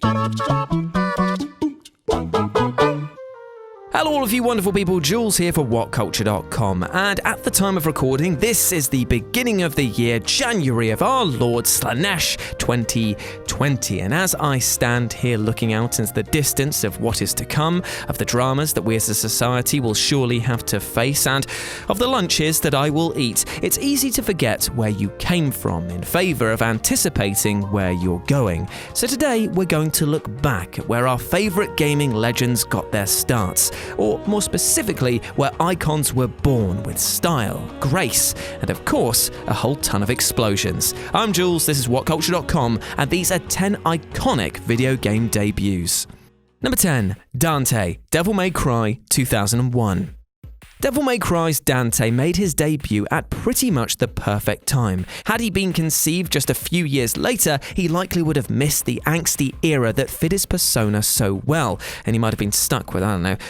Hello all of you wonderful people, Jules here for WhatCulture.com, and at the time of recording, this is the beginning of the year, January of our Lord Slanesh 2020, and as I stand here looking out into the distance of what is to come, of the dramas that we as a society will surely have to face, and of the lunches that I will eat, it's easy to forget where you came from in favour of anticipating where you're going. So today we're going to look back at where our favourite gaming legends got their starts, or more specifically, where icons were born with style, grace, and of course, a whole ton of explosions. I'm Jules, this is WhatCulture.com, and these are 10 iconic video game debuts. Number 10, Dante, Devil May Cry 2001. Devil May Cry's Dante made his debut at pretty much the perfect time. Had he been conceived just a few years later, he likely would have missed the angsty era that fit his persona so well, and he might have been stuck with,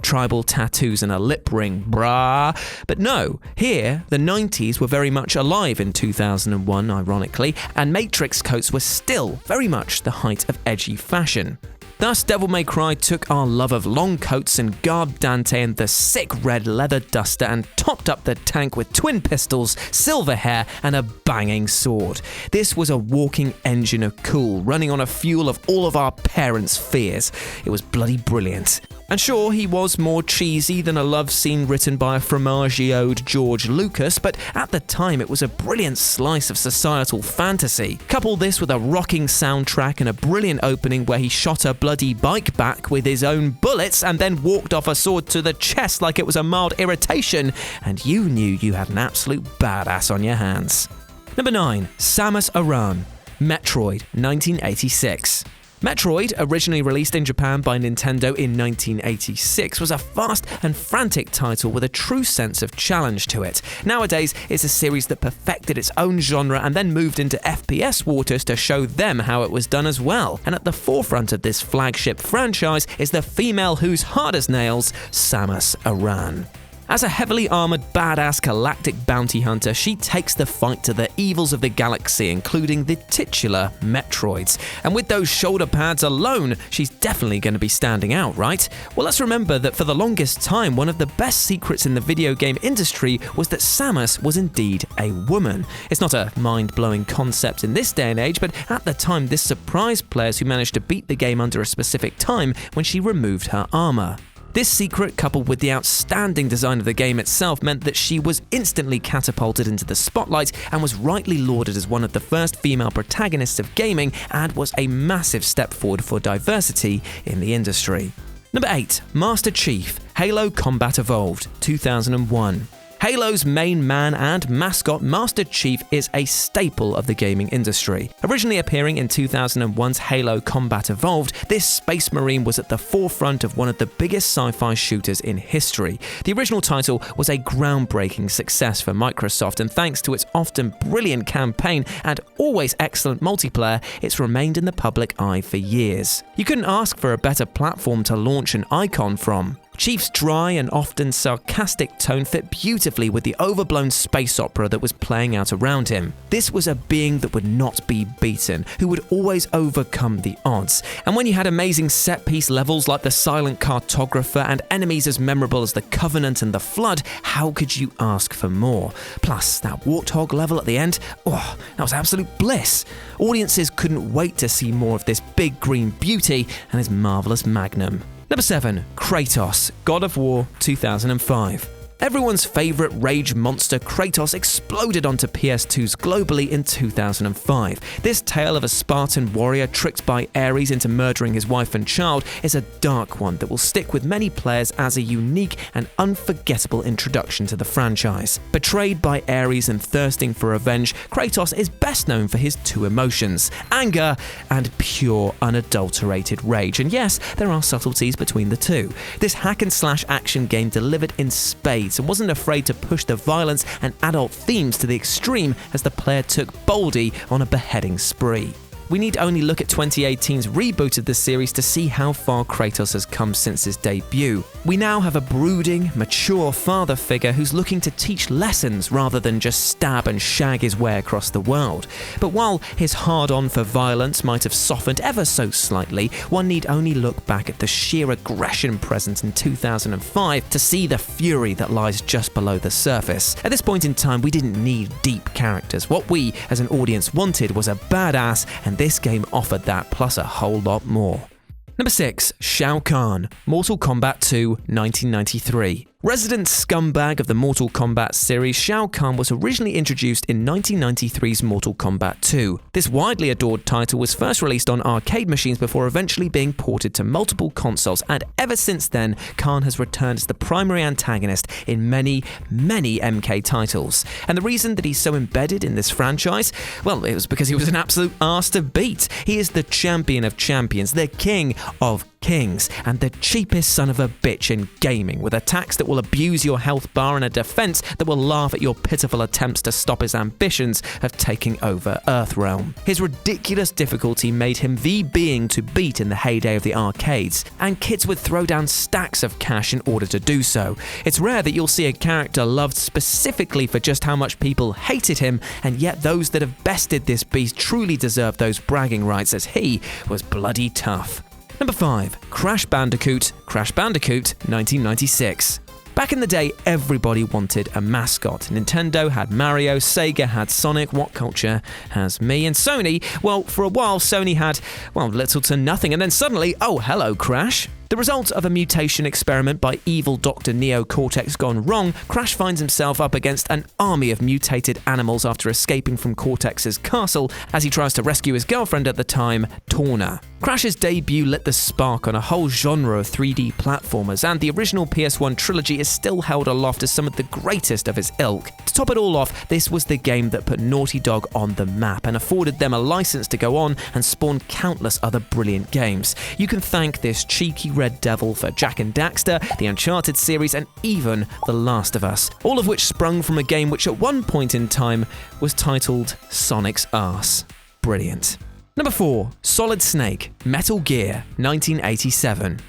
tribal tattoos and a lip ring, brah. But no, here, the 90s were very much alive in 2001, ironically, and Matrix coats were still very much the height of edgy fashion. Thus, Devil May Cry took our love of long coats and garbed Dante in the sick red leather duster and topped up the tank with twin pistols, silver hair, and a banging sword. This was a walking engine of cool, running on a fuel of all of our parents' fears. It was bloody brilliant. And sure, he was more cheesy than a love scene written by a fromagioed George Lucas, but at the time it was a brilliant slice of societal fantasy. Couple this with a rocking soundtrack and a brilliant opening where he shot a bloody bike back with his own bullets and then walked off a sword to the chest like it was a mild irritation, and you knew you had an absolute badass on your hands. Number 9, Samus Aran, METROID 1986. METROID, originally released in Japan by Nintendo in 1986, was a fast and frantic title with a true sense of challenge to it. Nowadays, it's a series that perfected its own genre and then moved into FPS waters to show them how it was done as well. And at the forefront of this flagship franchise is the female who's hard as nails, Samus Aran. As a heavily armoured badass galactic bounty hunter, she takes the fight to the evils of the galaxy, including the titular Metroids. And with those shoulder pads alone, she's definitely going to be standing out, right? Well, let's remember that for the longest time, one of the best secrets in the video game industry was that Samus was indeed a woman. It's not a mind-blowing concept in this day and age, but at the time, this surprised players who managed to beat the game under a specific time when she removed her armour. This secret, coupled with the outstanding design of the game itself, meant that she was instantly catapulted into the spotlight and was rightly lauded as one of the first female protagonists of gaming, and was a massive step forward for diversity in the industry. Number 8, Master Chief, Halo Combat Evolved, 2001. Halo's main man and mascot, Master Chief, is a staple of the gaming industry. Originally appearing in 2001's Halo Combat Evolved, this Space Marine was at the forefront of one of the biggest sci-fi shooters in history. The original title was a groundbreaking success for Microsoft, and thanks to its often brilliant campaign and always excellent multiplayer, it's remained in the public eye for years. You couldn't ask for a better platform to launch an icon from. Chief's dry and often sarcastic tone fit beautifully with the overblown space opera that was playing out around him. This was a being that would not be beaten, who would always overcome the odds. And when you had amazing set-piece levels like the Silent Cartographer and enemies as memorable as the Covenant and the Flood, how could you ask for more? Plus, that Warthog level at the end, that was absolute bliss. Audiences couldn't wait to see more of this big green beauty and his marvellous magnum. Number 7, Kratos, God of War 2005. Everyone's favourite rage monster Kratos exploded onto PS2s globally in 2005. This tale of a Spartan warrior tricked by Ares into murdering his wife and child is a dark one that will stick with many players as a unique and unforgettable introduction to the franchise. Betrayed by Ares and thirsting for revenge, Kratos is best known for his two emotions, anger and pure unadulterated rage. And yes, there are subtleties between the two. This hack-and-slash action game delivered in spades and wasn't afraid to push the violence and adult themes to the extreme as the player took boldly on a beheading spree. We need only look at 2018's reboot of the series to see how far Kratos has come since his debut. We now have a brooding, mature father figure who's looking to teach lessons rather than just stab and shag his way across the world. But while his hard-on for violence might have softened ever so slightly, one need only look back at the sheer aggression present in 2005 to see the fury that lies just below the surface. At this point in time, we didn't need deep characters. What we, as an audience, wanted was a badass, and this game offered that plus a whole lot more. Number 6. Shao Kahn, Mortal Kombat 2, 1993. Resident scumbag of the Mortal Kombat series, Shao Kahn was originally introduced in 1993's Mortal Kombat 2. This widely adored title was first released on arcade machines before eventually being ported to multiple consoles, and ever since then, Kahn has returned as the primary antagonist in many MK titles. And the reason that he's so embedded in this franchise? Well, it was because he was an absolute arse to beat. He is the champion of champions, the king of kings, and the cheapest son of a bitch in gaming, with attacks that will abuse your health bar and a defense that will laugh at your pitiful attempts to stop his ambitions of taking over Earthrealm. His ridiculous difficulty made him the being to beat in the heyday of the arcades, and kids would throw down stacks of cash in order to do so. It's rare that you'll see a character loved specifically for just how much people hated him, and yet those that have bested this beast truly deserve those bragging rights, as he was bloody tough. Number 5. Crash Bandicoot, 1996. Back in the day, everybody wanted a mascot. Nintendo had Mario, Sega had Sonic, WhatCulture has me, and Sony, well, for a while Sony had, little to nothing, and then suddenly, oh, hello, Crash. The result of a mutation experiment by evil Dr. Neo Cortex gone wrong, Crash finds himself up against an army of mutated animals after escaping from Cortex's castle as he tries to rescue his girlfriend at the time, Torna. Crash's debut lit the spark on a whole genre of 3D platformers, and the original PS1 trilogy is still held aloft as some of the greatest of its ilk. To top it all off, this was the game that put Naughty Dog on the map and afforded them a license to go on and spawn countless other brilliant games. You can thank this cheeky Red Devil for Jak and Daxter, the Uncharted series, and even The Last of Us, all of which sprung from a game which at one point in time was titled Sonic's Arse. Brilliant. Number 4. Solid Snake, Metal Gear, 1987.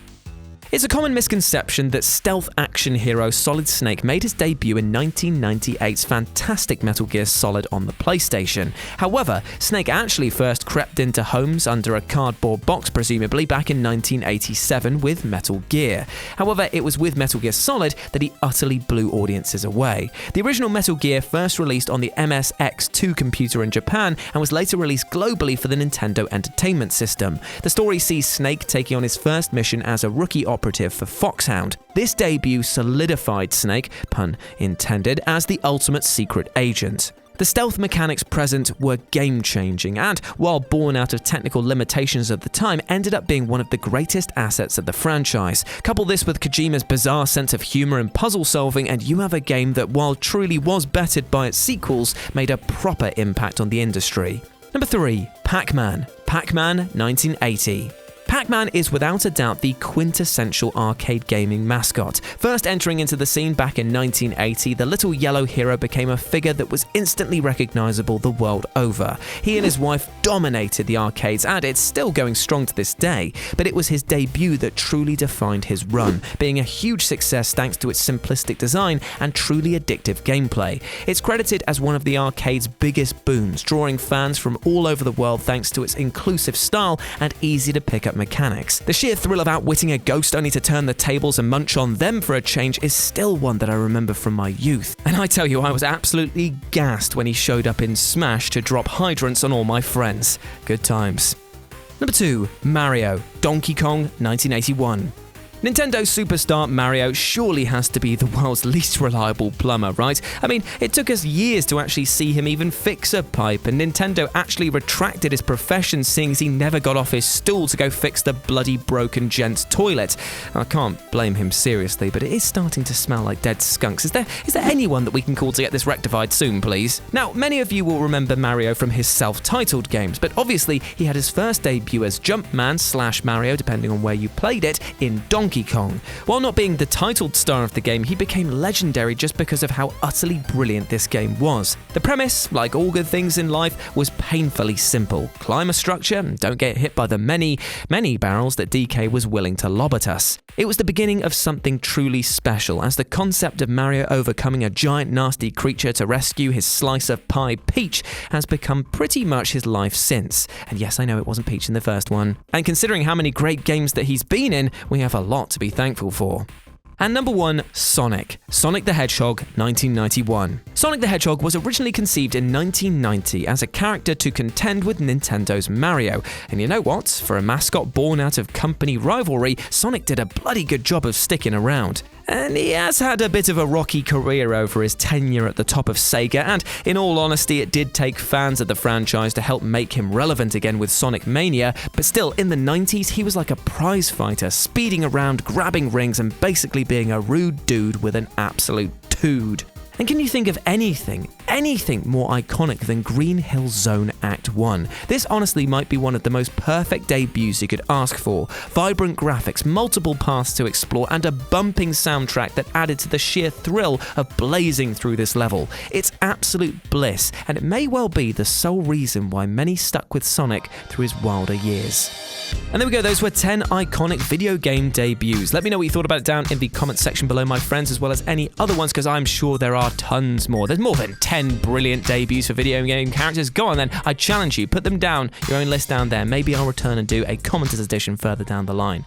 It's a common misconception that stealth action hero Solid Snake made his debut in 1998's fantastic Metal Gear Solid on the PlayStation. However, Snake actually first crept into homes under a cardboard box, presumably back in 1987 with Metal Gear. However, it was with Metal Gear Solid that he utterly blew audiences away. The original Metal Gear first released on the MSX2 computer in Japan and was later released globally for the Nintendo Entertainment System. The story sees Snake taking on his first mission as a rookie operative for Foxhound. This debut solidified Snake, pun intended, as the ultimate secret agent. The stealth mechanics present were game-changing and, while born out of technical limitations of the time, ended up being one of the greatest assets of the franchise. Couple this with Kojima's bizarre sense of humor and puzzle solving, and you have a game that, while truly was bettered by its sequels, made a proper impact on the industry. Number 3. Pac-Man, 1980. Pac-Man is without a doubt the quintessential arcade gaming mascot. First entering into the scene back in 1980, the little yellow hero became a figure that was instantly recognizable the world over. He and his wife dominated the arcades, and it's still going strong to this day, but it was his debut that truly defined his run, being a huge success thanks to its simplistic design and truly addictive gameplay. It's credited as one of the arcade's biggest booms, drawing fans from all over the world thanks to its inclusive style and easy to pick up mechanics. The sheer thrill of outwitting a ghost only to turn the tables and munch on them for a change is still one that I remember from my youth. And I tell you, I was absolutely gassed when he showed up in Smash to drop hydrants on all my friends. Good times. Number 2. Mario, Donkey Kong, 1981. Nintendo superstar Mario surely has to be the world's least reliable plumber, right? I mean, it took us years to actually see him even fix a pipe, and Nintendo actually retracted his profession seeing as he never got off his stool to go fix the bloody broken gent's toilet. I can't blame him seriously, but it is starting to smell like dead skunks. Is there anyone that we can call to get this rectified soon, please? Now, many of you will remember Mario from his self-titled games, but obviously he had his first debut as Jumpman / Mario, depending on where you played it, in Donkey Donkey Kong. While not being the titled star of the game, he became legendary just because of how utterly brilliant this game was. The premise, like all good things in life, was painfully simple. Climb a structure and don't get hit by the many barrels that DK was willing to lob at us. It was the beginning of something truly special, as the concept of Mario overcoming a giant nasty creature to rescue his slice of pie Peach has become pretty much his life since. And yes, I know it wasn't Peach in the first one. And considering how many great games that he's been in, we have a lot to be thankful for. And number 1, Sonic. Sonic the Hedgehog, 1991. Sonic the Hedgehog was originally conceived in 1990 as a character to contend with Nintendo's Mario. And you know what? For a mascot born out of company rivalry, Sonic did a bloody good job of sticking around. And he has had a bit of a rocky career over his tenure at the top of Sega, and in all honesty, it did take fans of the franchise to help make him relevant again with Sonic Mania, but still, in the 90s, he was like a prize fighter, speeding around, grabbing rings, and basically being a rude dude with an absolute tood. And can you think of anything more iconic than Green Hill Zone Act 1? This honestly might be one of the most perfect debuts you could ask for. Vibrant graphics, multiple paths to explore, and a bumping soundtrack that added to the sheer thrill of blazing through this level. It's absolute bliss, and it may well be the sole reason why many stuck with Sonic through his wilder years. And there we go, those were 10 iconic video game debuts. Let me know what you thought about it down in the comment section below, my friends, as well as any other ones, because I'm sure there are tons more. There's more than 10 brilliant debuts for video game characters. Go on then, I challenge you, put them down, your own list down there. Maybe I'll return and do a commenters edition further down the line.